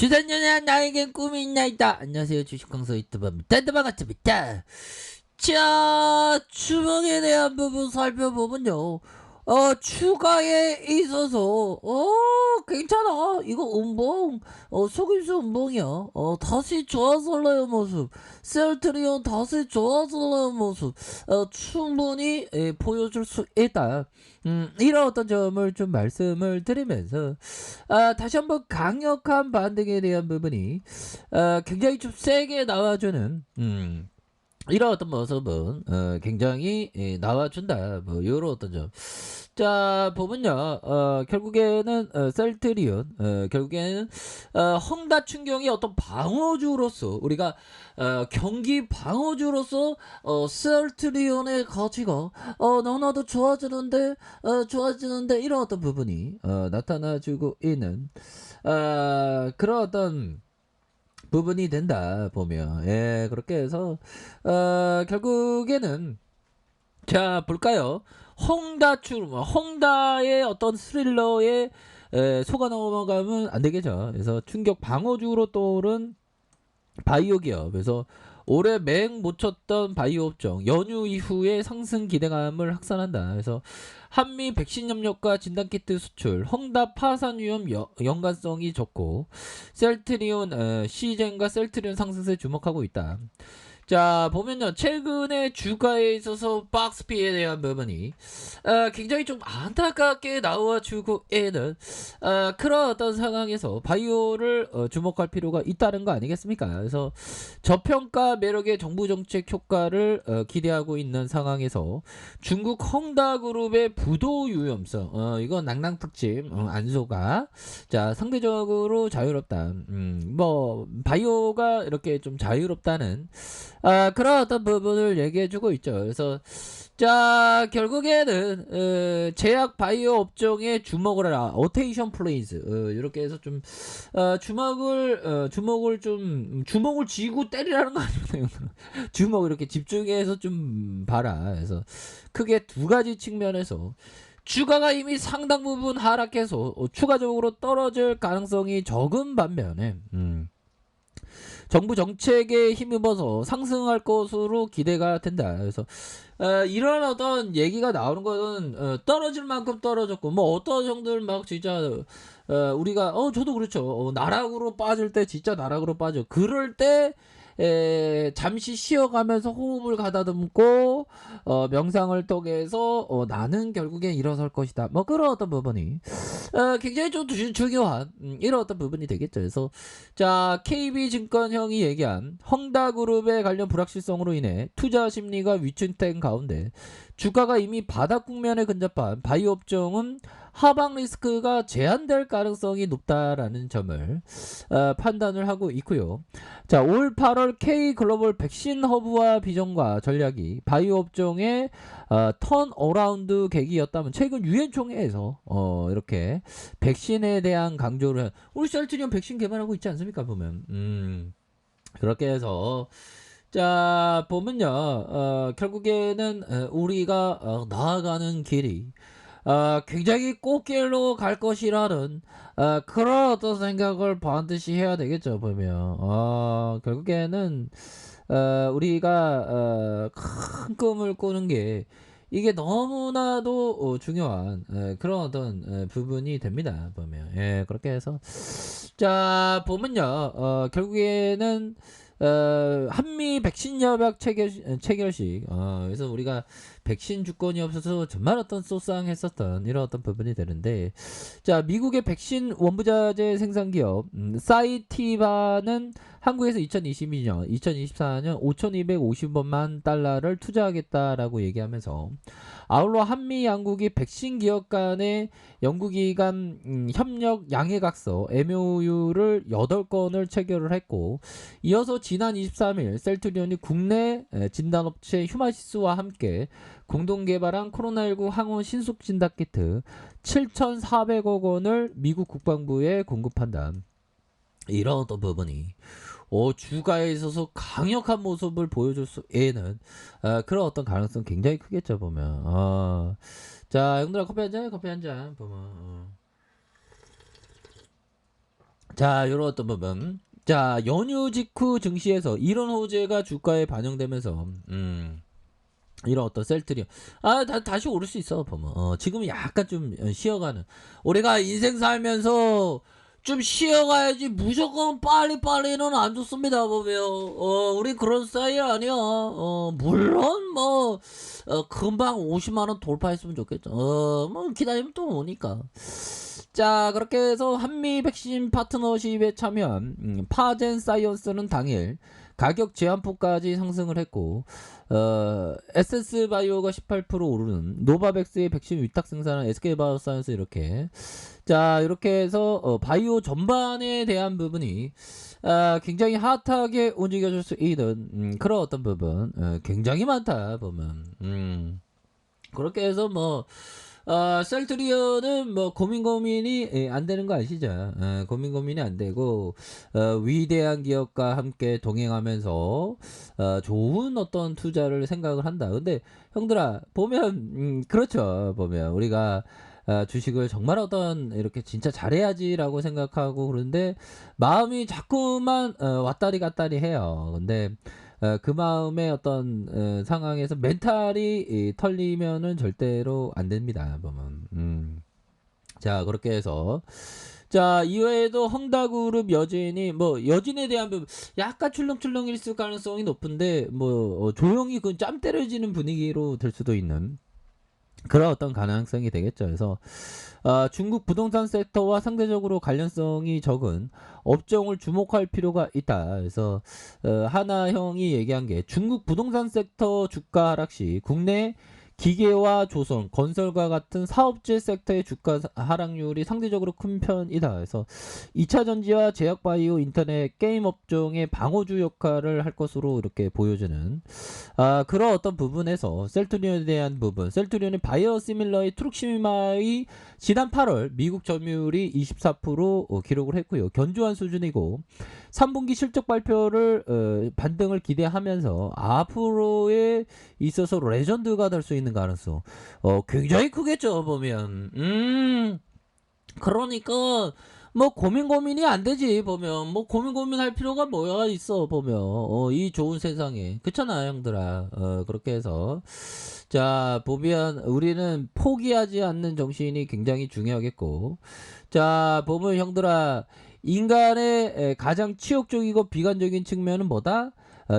주단년아 나에겐 꿈이 있나이다. 안녕하세요, 주식광서 유튜버입니다. 반갑습니다. 자, 주먹에 대한 부분 살펴보면요. 추가에 있어서 괜찮아. 이거 음봉, 속임수 음봉이야. 다시 좋아질래요 모습. 셀트리온 다시 좋아질래요 모습. 충분히 보여줄 수 있다. 이런 어떤 점을 좀 말씀을 드리면서 다시 한번 강력한 반등에 대한 부분이 굉장히 좀 세게 나와주는 이런 어떤 모습은 굉장히 나와준다. 뭐 요런 어떤 점. 자 보면요. 결국에는 셀트리온 결국에는 헝다 충격이 어떤 방어주로서 우리가 경기 방어주로서 셀트리온의 가치가 너무나도 좋아지는데 이런 어떤 부분이 나타나주고 있는 그런 어떤 부분이 된다 보면 그렇게 해서 결국에는 자 볼까요. 헝다의 어떤 스릴러에 속아 넘어가면 안 되겠죠. 그래서 충격 방어주로 떠오른 바이오 기업. 그래서 올해 맹 못 쳤던 바이오 업종 연휴 이후에 상승 기대감을 확산한다. 그래서 한미 백신 협력과 진단키트 수출, 헝다 파산 위험 연관성이 적고 셀트리온 시젠과 셀트리온 상승세에 주목하고 있다. 자 보면요, 최근에 주가에 있어서 박스피에 대한 부분이 굉장히 좀 안타깝게 나와주고 있는 그런 어떤 상황에서 바이오를 주목할 필요가 있다는 거 아니겠습니까? 그래서 저평가 매력의 정부 정책 효과를 기대하고 있는 상황에서 중국 헝다그룹의 부도 유연성, 이건 낭낭 특집 안소가 자 상대적으로 자유롭다. 뭐 바이오가 이렇게 좀 자유롭다는 그런 어떤 부분을 얘기해주고 있죠. 그래서 자 결국에는 제약 바이오 업종에 주목을 해라. 어테이션 플레이즈 이렇게 해서 좀 주먹을 쥐고 때리라는 거 아니에요. 주먹 이렇게 집중해서 좀 봐라. 그래서 크게 두 가지 측면에서 주가가 이미 상당 부분 하락해서 추가적으로 떨어질 가능성이 적은 반면에 정부 정책에 힘입어서 상승할 것으로 기대가 된다. 그래서 이런 어떤 얘기가 나오는 거는 떨어질 만큼 떨어졌고 뭐 어떤 정도를 막 진짜 우리가 저도 그렇죠. 나락으로 빠질 때 진짜 나락으로 빠져. 그럴 때 잠시 쉬어가면서 호흡을 가다듬고 명상을 통해서 나는 결국엔 일어설 것이다. 뭐 그런 어떤 부분이 굉장히 좀 중요한 이런 어떤 부분이 되겠죠. 그래서 자 KB증권형이 얘기한 헝다그룹의 관련 불확실성으로 인해 투자 심리가 위축된 가운데 주가가 이미 바닥 국면에 근접한 바이오 업종은 하방 리스크가 제한될 가능성이 높다라는 점을 판단을 하고 있고요. 자, 올 8월 K 글로벌 백신 허브와 비전과 전략이 바이오 업종의 턴 어라운드 계기였다면 최근 유엔 총회에서 이렇게 백신에 대한 강조를 우리 셀트리온 백신 개발하고 있지 않습니까 보면 그렇게 해서 자 보면요 결국에는 우리가 나아가는 길이 굉장히 꽃길로 갈 것이라는 그런 어떤 생각을 반드시 해야 되겠죠 보면 결국에는 우리가 큰 꿈을 꾸는 게 이게 너무나도 중요한 그런 어떤 부분이 됩니다 보면 그렇게 해서 자 보면요 결국에는 한미 백신 협약 체결식 그래서 우리가 백신 주권이 없어서 정말 어떤 소쌍했었던 이런 어떤 부분이 되는데 자 미국의 백신 원부자재 생산 기업 사이티바는 한국에서 2024년 5,250원만 달러를 투자하겠다라고 얘기하면서 아울러 한미 양국이 백신 기업 간의 연구기관 협력 양해각서 MOU를 8건을 체결을 했고 이어서 지난 23일 셀트리온이 국내 진단업체 휴마시스와 함께 공동 개발한 코로나19 항원 신속 진단 키트 7,400억 원을 미국 국방부에 공급한다. 이런 어떤 부분이 주가에 있어서 강력한 모습을 보여줄 수 있는 그런 어떤 가능성 굉장히 크겠죠 보면 자 형들아 커피 한잔 보면 자, 요런 어떤 부분. 자, 연휴 직후 증시에서 이런 호재가 주가에 반영되면서 이런 어떤 셀트리온 다시 오를 수 있어 보면 지금은 약간 좀 쉬어가는 우리가 인생 살면서 좀 쉬어가야지 무조건 빨리빨리는 안 좋습니다 보면 우리 그런 스타일 아니야 물론 뭐 금방 50만원 돌파했으면 좋겠죠 뭐 기다리면 또 오니까 자 그렇게 해서 한미 백신 파트너십에 참여한 파젠 사이언스는 당일 가격 제한폭까지 상승을 했고 에센스 바이오가 18% 오르는 노바백스의 백신 위탁 생산한 SK 바이오사이언스 이렇게 자 이렇게 해서 바이오 전반에 대한 부분이 굉장히 핫하게 움직여줄 수 있는 그런 어떤 부분 굉장히 많다 보면 그렇게 해서 뭐 셀트리온은 뭐 고민이 안 되는 거 아시죠? 고민이 안 되고 위대한 기업과 함께 동행하면서 좋은 어떤 투자를 생각을 한다. 근데 형들아 보면 그렇죠. 보면 우리가 주식을 정말 어떤 이렇게 진짜 잘해야지라고 생각하고 그런데 마음이 자꾸만 왔다리 갔다리 해요. 근데 그 마음의 어떤 상황에서 멘탈이 털리면은 절대로 안 됩니다. 보면. 자 그렇게 해서 자 이외에도 헝다그룹 여진이 뭐 여진에 대한 부분 약간 출렁출렁 있을 가능성이 높은데 뭐 조용히 그 짬 때려지는 분위기로 될 수도 있는 그런 어떤 가능성이 되겠죠. 그래서 중국 부동산 섹터와 상대적으로 관련성이 적은 업종을 주목할 필요가 있다. 그래서 하나형이 얘기한 게 중국 부동산 섹터 주가 하락 시 국내 기계와 조선, 건설과 같은 사업재 섹터의 주가 하락률이 상대적으로 큰 편이다. 그래서 2차 전지와 제약 바이오, 인터넷, 게임 업종의 방어주 역할을 할 것으로 이렇게 보여주는 그런 어떤 부분에서 셀트리온에 대한 부분, 셀트리온의 바이오시밀러의 트룩시마의 지난 8월 미국 점유율이 24% 기록을 했고요. 견조한 수준이고 3분기 실적 발표를 반등을 기대하면서 앞으로에 있어서 레전드가 될 수 있는 가능성 굉장히 크겠죠 보면 그러니까 뭐 고민이 안 되지 보면 뭐 고민할 필요가 뭐가 있어 보면 이 좋은 세상에 그렇잖아 형들아 그렇게 해서 자 보면 우리는 포기하지 않는 정신이 굉장히 중요하겠고 자 보면 형들아 인간의 가장 치욕적이고 비관적인 측면은 뭐다?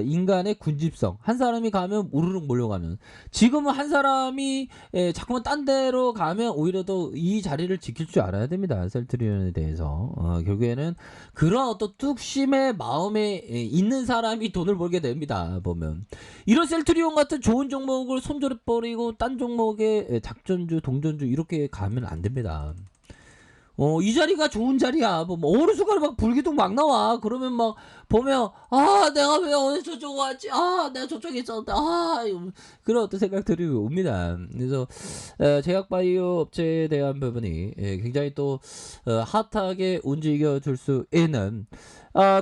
인간의 군집성. 한 사람이 가면 우르륵 몰려가는. 지금은 한 사람이 자꾸만 딴 데로 가면 오히려 더 이 자리를 지킬 줄 알아야 됩니다. 셀트리온에 대해서. 결국에는 그런 어떤 뚝심의 마음에 있는 사람이 돈을 벌게 됩니다. 보면. 이런 셀트리온 같은 좋은 종목을 손절해버리고 딴 종목에 작전주, 동전주 이렇게 가면 안 됩니다. 이 자리가 좋은 자리야. 뭐 어느 순간에 막 불기둥 막 나와. 그러면 막 보면 내가 왜 어디 저쪽 왔지? 내가 저쪽에 있었는데 그런 어떤 생각들이 옵니다. 그래서 제약 바이오 업체에 대한 부분이 굉장히 또 핫하게 움직여 줄 수 있는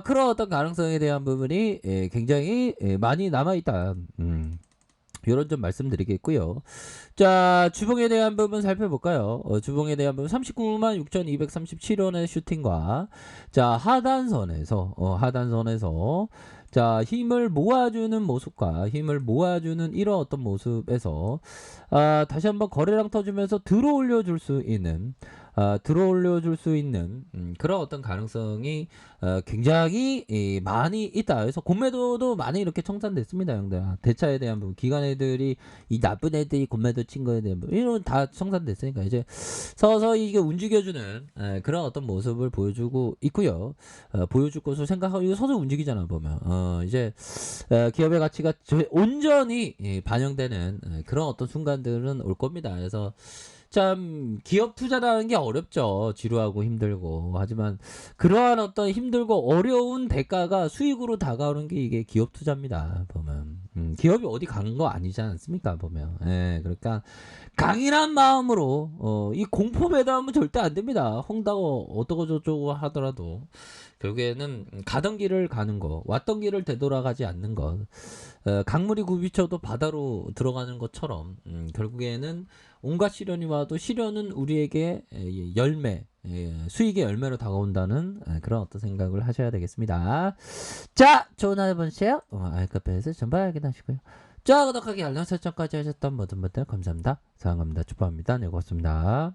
그런 어떤 가능성에 대한 부분이 굉장히 많이 남아 있다. 이런 점 말씀드리겠고요. 자, 주봉에 대한 부분 살펴볼까요? 주봉에 대한 부분 39만 6,237원의 슈팅과 자, 하단선에서 자, 힘을 모아주는 모습과 힘을 모아주는 이런 어떤 모습에서 다시 한번 거래량 터주면서 들어올려 줄 수 있는 그런 어떤 가능성이 굉장히 많이 있다. 그래서 공매도도 많이 이렇게 청산됐습니다, 형들. 대차에 대한 부분, 기관 애들이 이 나쁜 애들이 공매도 친 거에 대한 부분, 이런 다 청산됐으니까 이제 서서히 이게 움직여주는 그런 어떤 모습을 보여주고 있고요. 보여줄 것으로 생각하고 이거 서서히 움직이잖아 보면. 이제 기업의 가치가 온전히 반영되는 그런 어떤 순간들은 올 겁니다. 그래서 참 기업 투자라는 게 어렵죠. 지루하고 힘들고. 하지만 그러한 어떤 힘들고 어려운 대가가 수익으로 다가오는 게 이게 기업 투자입니다. 보면 기업이 어디 간 거 아니지 않습니까? 보면 그러니까 강인한 마음으로 이 공포 매도하면 절대 안 됩니다. 헝다고 어떠고 저쩌고 하더라도 결국에는 가던 길을 가는 거, 왔던 길을 되돌아가지 않는 것, 강물이 굽이쳐도 바다로 들어가는 것처럼 결국에는 온갖 시련이 와도 시련은 우리에게 열매, 수익의 열매로 다가온다는 그런 어떤 생각을 하셔야 되겠습니다. 자, 좋은 하루 보내세요. 아이카페에서 전부 확인하시고요. 자, 구독하기 알람 설정까지 하셨던 모든 분들 감사합니다. 사랑합니다. 축복합니다. 네, 고맙습니다.